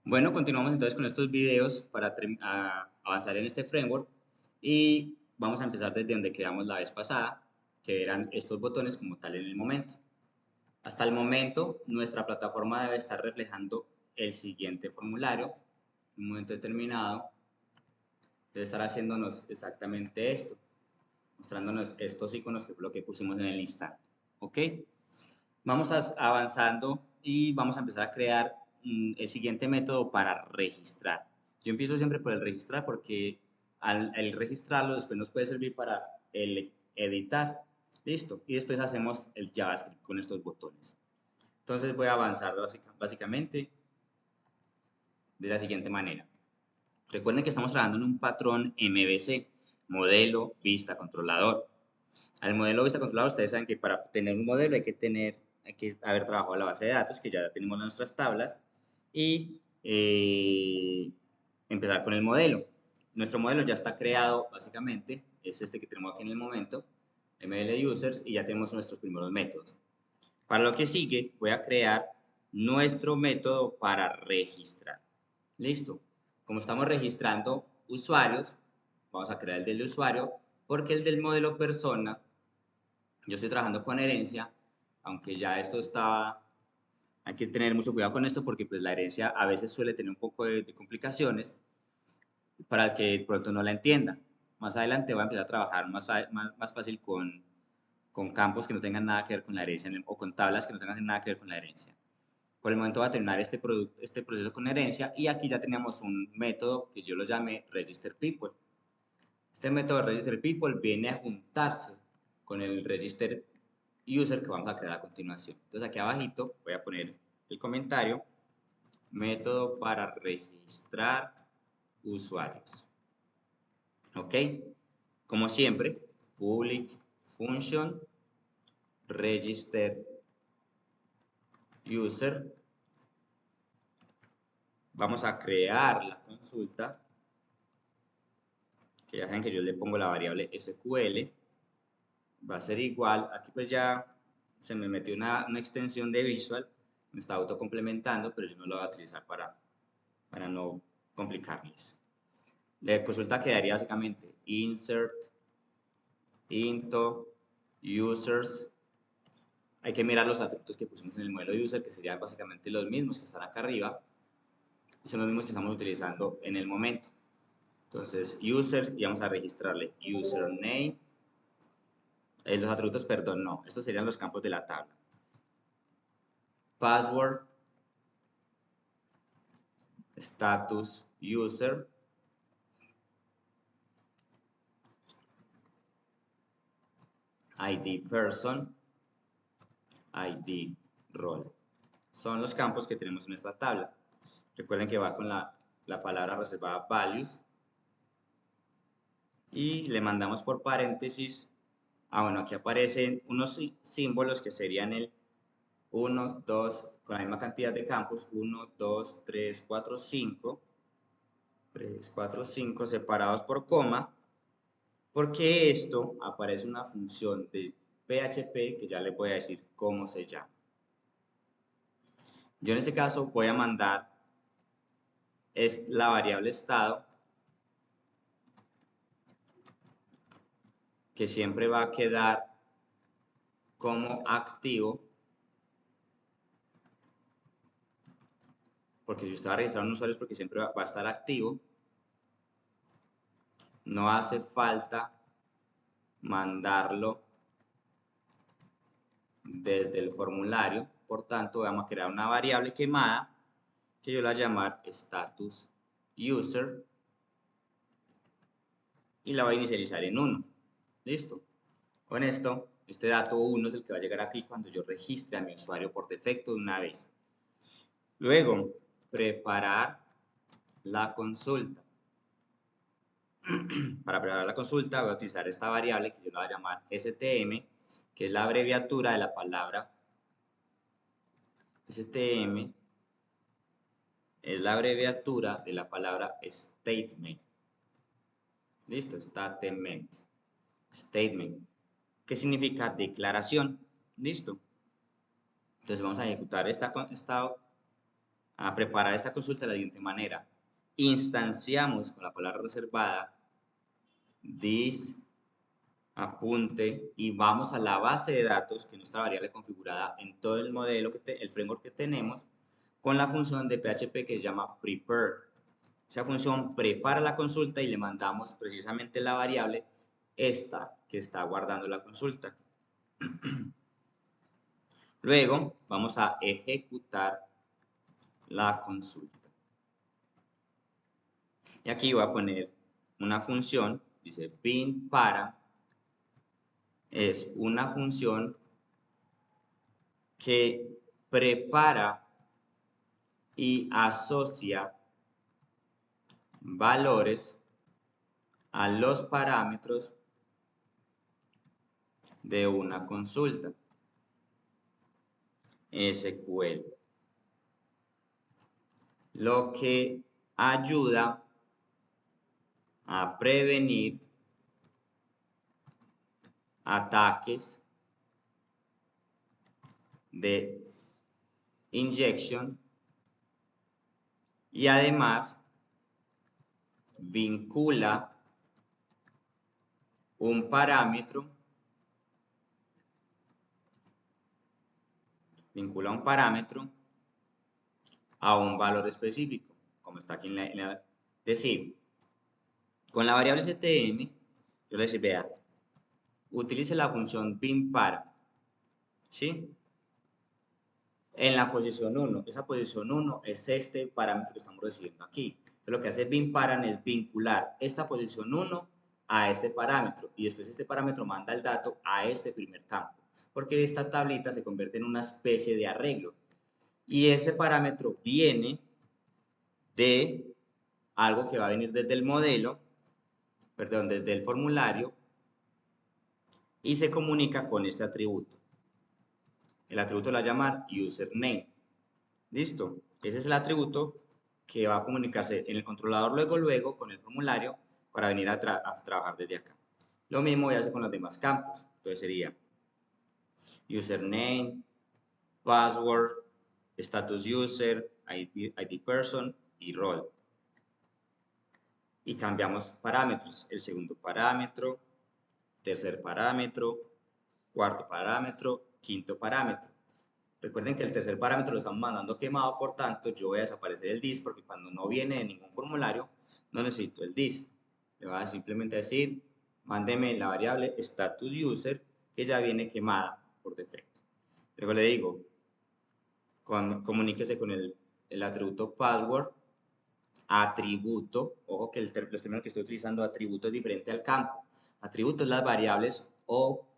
Bueno, continuamos entonces con estos videos para avanzar en este framework y vamos a empezar desde donde quedamos la vez pasada, que eran estos botones como tal en el momento. Hasta el momento, nuestra plataforma debe estar reflejando el siguiente formulario. En un momento determinado, debe estar haciéndonos exactamente esto, mostrándonos estos iconos que fue lo que pusimos en el instante. ¿Ok? Vamos avanzando y vamos a empezar a crear el siguiente método para registrar. Yo empiezo siempre por el registrar porque al registrarlo después nos puede servir para el editar. Listo. Y después hacemos el JavaScript con estos botones. Entonces voy a avanzar básicamente de la siguiente manera. Recuerden que estamos trabajando en un patrón MVC, modelo, vista, controlador. Al modelo vista controlador, ustedes saben que para tener un modelo hay que haber trabajado la base de datos, que ya tenemos nuestras tablas, y empezar con el modelo. Nuestro modelo ya está creado, básicamente, es este que tenemos aquí en el momento, ML Users, y ya tenemos nuestros primeros métodos. Para lo que sigue, voy a crear nuestro método para registrar. Listo. Como estamos registrando usuarios, vamos a crear el del usuario, porque el del modelo persona, yo estoy trabajando con herencia, aunque ya esto está, hay que tener mucho cuidado con esto porque pues la herencia a veces suele tener un poco de complicaciones para el que pronto no la entienda. Más adelante voy a empezar a trabajar más fácil con campos que no tengan nada que ver con la herencia o con tablas que no tengan nada que ver con la herencia. Por el momento va a terminar este proceso con herencia y aquí ya tenemos un método que yo lo llamé Register People. Este método Register People viene a juntarse con el Register User que vamos a crear a continuación. Entonces aquí abajito voy a poner el comentario, método para registrar usuarios. ¿Ok? Como siempre, public function register user. Vamos a crear la consulta, que ya saben que yo le pongo la variable SQL. Va a ser igual, aquí pues ya se me metió una extensión de Visual, me está autocomplementando, pero yo no lo voy a utilizar para no complicarles. La consulta quedaría básicamente insert into users. Hay que mirar los atributos que pusimos en el modelo user, que serían básicamente los mismos que están acá arriba, y son los mismos que estamos utilizando en el momento. Entonces, users, y vamos a registrarle username. Los atributos, perdón, no, estos serían los campos de la tabla. Password, status user, ID person, ID role. Son los campos que tenemos en esta tabla. Recuerden que va con la palabra reservada values y le mandamos por paréntesis. Bueno, aquí aparecen unos símbolos que serían el 1, 2, con la misma cantidad de campos, 1, 2, 3, 4, 5, 3, 4, 5 separados por coma, porque esto aparece una función de PHP que ya le voy a decir cómo se llama. Yo en este caso voy a mandar la variable estado, que siempre va a quedar como activo, porque si usted va a registrar un usuario es porque siempre va a estar activo. No hace falta mandarlo desde el formulario, por tanto vamos a crear una variable quemada que yo la voy a llamar status user y la voy a inicializar en 1. Listo. Con esto, este dato 1 es el que va a llegar aquí cuando yo registre a mi usuario por defecto de una vez. Luego, preparar la consulta. Para preparar la consulta voy a utilizar esta variable que yo la voy a llamar STM, que es la abreviatura de la palabra STM, es la abreviatura de la palabra statement. Listo, statement. Statement. ¿Qué significa declaración? Listo. Entonces vamos a ejecutar esta a preparar esta consulta de la siguiente manera. Instanciamos con la palabra reservada this apunte y vamos a la base de datos, que es nuestra variable configurada en todo el modelo, el framework que tenemos, con la función de PHP que se llama prepare. Esa función prepara la consulta y le mandamos precisamente la variable esta que está guardando la consulta. Luego vamos a ejecutar la consulta. Y aquí voy a poner una función, dice bin para, es una función que prepara y asocia valores a los parámetros de una consulta SQL, lo que ayuda a prevenir ataques de injection y además vincula un parámetro a un valor específico, como está aquí decir, con la variable stm, yo le decía, vea, utilice la función bin para, ¿sí? En la posición 1, esa posición 1 es este parámetro que estamos recibiendo aquí. Entonces, lo que hace bin param es vincular esta posición 1 a este parámetro y después este parámetro manda el dato a este primer campo, porque esta tablita se convierte en una especie de arreglo y ese parámetro viene de algo que va a venir desde el modelo, perdón, desde el formulario y se comunica con este atributo. El atributo lo va a llamar username. ¿Listo? Ese es el atributo que va a comunicarse en el controlador luego con el formulario para venir a trabajar desde acá. Lo mismo voy a hacer con los demás campos. Entonces sería username, password, status user, ID person y role. Y cambiamos parámetros. El segundo parámetro, tercer parámetro, cuarto parámetro, quinto parámetro. Recuerden que el tercer parámetro lo estamos mandando quemado, por tanto yo voy a desaparecer el dis porque cuando no viene de ningún formulario no necesito el dis. Le voy a simplemente decir, mándeme la variable status user que ya viene quemada por defecto. Luego le digo, comuníquese con el atributo password, atributo, ojo que los términos que estoy utilizando, atributo es diferente al campo. Atributos las variables o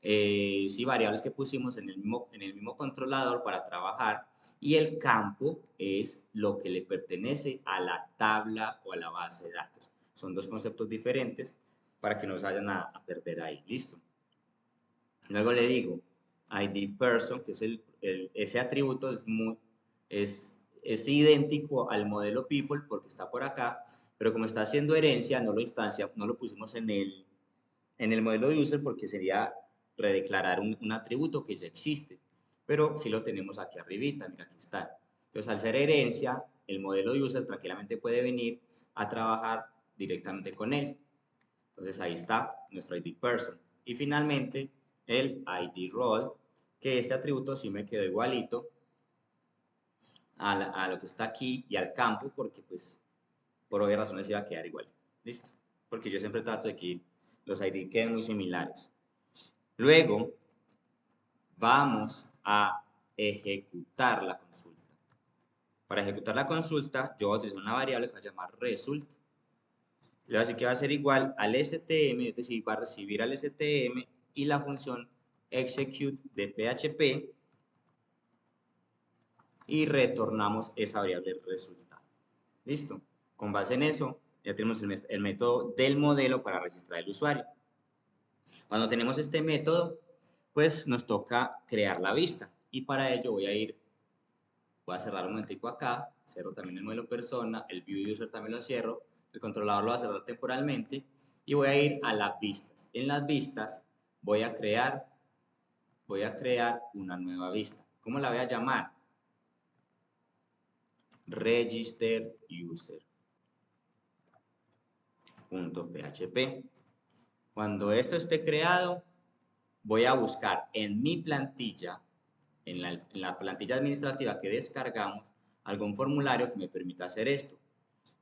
sí, variables que pusimos en el mismo controlador para trabajar y el campo es lo que le pertenece a la tabla o a la base de datos. Son dos conceptos diferentes para que no se vayan a perder ahí. Listo. Luego le digo ID person, que es ese atributo es idéntico al modelo people porque está por acá, pero como está haciendo herencia, no lo pusimos en el modelo user porque sería redeclarar un atributo que ya existe, pero sí lo tenemos aquí arribita, mira, aquí está. Entonces, al ser herencia, el modelo user tranquilamente puede venir a trabajar directamente con él. Entonces, ahí está nuestro ID person. Y finalmente, el ID role, que este atributo sí me quedó igualito a lo que está aquí y al campo, porque pues por obvias razones iba a quedar igual. ¿Listo? Porque yo siempre trato de que los ID queden muy similares. Luego, vamos a ejecutar la consulta. Para ejecutar la consulta, yo voy a utilizar una variable que va a llamar result. Le voy a decir que va a ser igual al STM, es decir, va a recibir al STM y la función execute de PHP y retornamos esa variable resultado. ¿Listo? Con base en eso, ya tenemos el método del modelo para registrar el usuario. Cuando tenemos este método, pues nos toca crear la vista. Y para ello voy a cerrar un momentico acá, cierro también el modelo persona, el view user también lo cierro, el controlador lo va a cerrar temporalmente y voy a ir a las vistas. En las vistas voy a crear una nueva vista. ¿Cómo la voy a llamar? register user.php. Cuando esto esté creado, voy a buscar en mi plantilla, en la plantilla administrativa que descargamos, algún formulario que me permita hacer esto.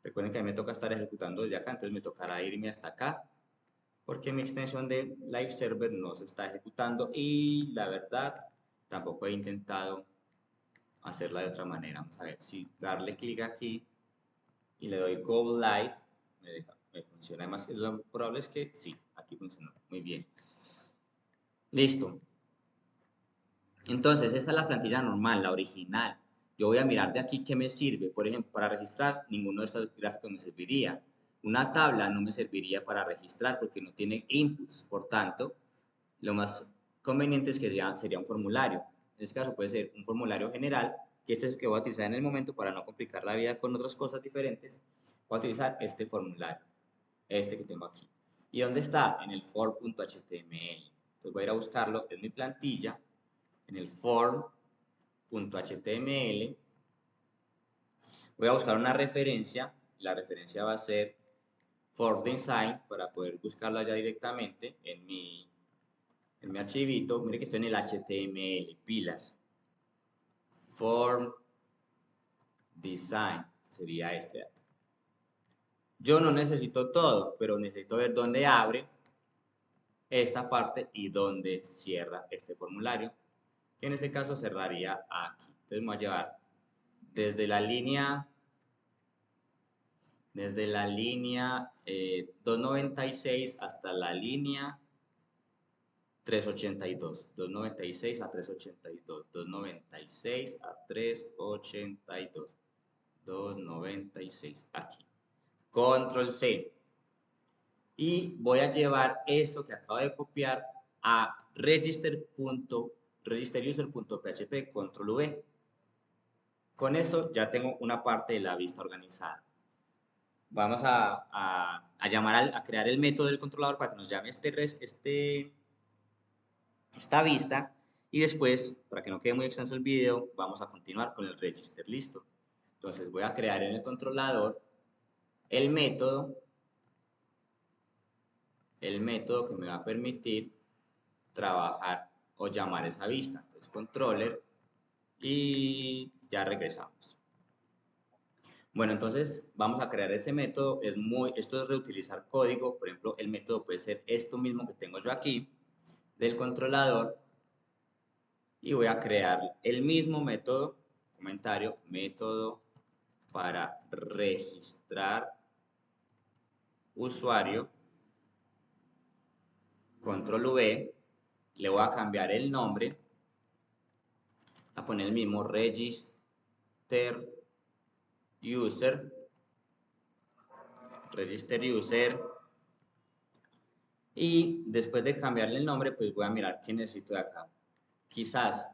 Recuerden que a mí me toca estar ejecutando desde acá, entonces me tocará irme hasta acá, porque mi extensión de Live Server no se está ejecutando y la verdad tampoco he intentado hacerla de otra manera. Vamos a ver, si darle clic aquí y le doy Go Live, me funciona. Además, lo probable es que sí, aquí funcionó muy bien. Listo. Entonces, esta es la plantilla normal, la original. Yo voy a mirar de aquí qué me sirve. Por ejemplo, para registrar, ninguno de estos gráficos me serviría. Una tabla no me serviría para registrar porque no tiene inputs. Por tanto, lo más conveniente es que sería un formulario. En este caso puede ser un formulario general, que este es el que voy a utilizar en el momento para no complicar la vida con otras cosas diferentes. Voy a utilizar este formulario, este que tengo aquí. ¿Y dónde está? En el form.html. Entonces voy a ir a buscarlo en mi plantilla, en el form.html. Voy a buscar una referencia. La referencia va a ser for design para poder buscarla ya directamente en mi archivito. Mire que estoy en el HTML, pilas. Form design sería este de acá. Yo no necesito todo, pero necesito ver dónde abre esta parte y dónde cierra este formulario, que en este caso cerraría aquí. Entonces me voy a llevar desde la línea 296 hasta la línea 382, 296 a 382, 296 a 382, 296 aquí. Control C. Y voy a llevar eso que acabo de copiar a registeruser.php, control V. Con esto ya tengo una parte de la vista organizada. Vamos a llamar a crear el método del controlador para que nos llame esta vista, y después, para que no quede muy extenso el video, vamos a continuar con el register. Listo. Entonces voy a crear en el controlador el método que me va a permitir trabajar o llamar esa vista. Entonces controller, y ya regresamos. Bueno, entonces vamos a crear ese método. Esto es reutilizar código. Por ejemplo, el método puede ser esto mismo que tengo yo aquí del controlador, y voy a crear el mismo método, método para registrar usuario, control V, le voy a cambiar el nombre, a poner el mismo register user, y después de cambiarle el nombre, pues voy a mirar qué necesito de acá. Quizás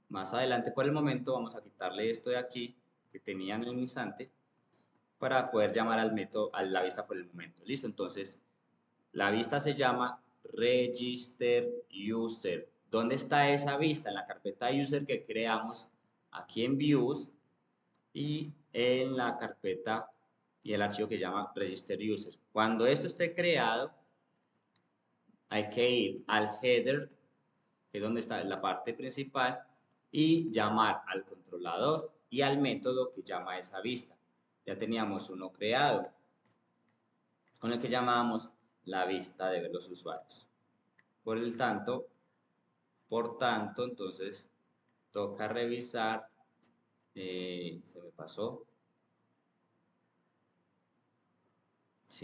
más adelante, por el momento, vamos a quitarle esto de aquí que tenía en el instante para poder llamar al método, a la vista por el momento. Listo, entonces la vista se llama register user. ¿Dónde está esa vista? En la carpeta user que creamos aquí en views, y en la carpeta y el archivo que se llama register user. Cuando esto esté creado, hay que ir al header, que es donde está la parte principal, y llamar al controlador y al método que llama esa vista. Ya teníamos uno creado, con el que llamábamos la vista de ver los usuarios. Por tanto, entonces toca revisar, se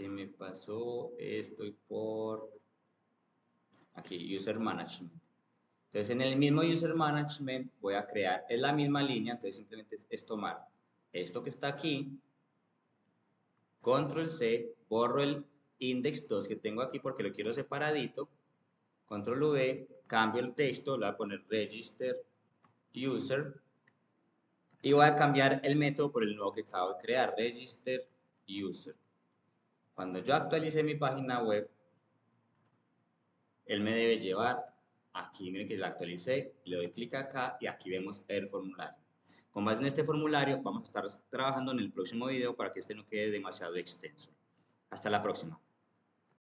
me pasó, estoy por aquí, User Management. Entonces en el mismo User Management voy a crear, es la misma línea, entonces simplemente es tomar esto que está aquí, Control C, borro el index 2 que tengo aquí porque lo quiero separadito, Control V, cambio el texto, le voy a poner register user, y voy a cambiar el método por el nuevo que acabo de crear, register user. Cuando yo actualice mi página web, él me debe llevar aquí, miren que la actualicé, le doy clic acá y aquí vemos el formulario. Con base en este formulario vamos a estar trabajando en el próximo video para que este no quede demasiado extenso. Hasta la próxima.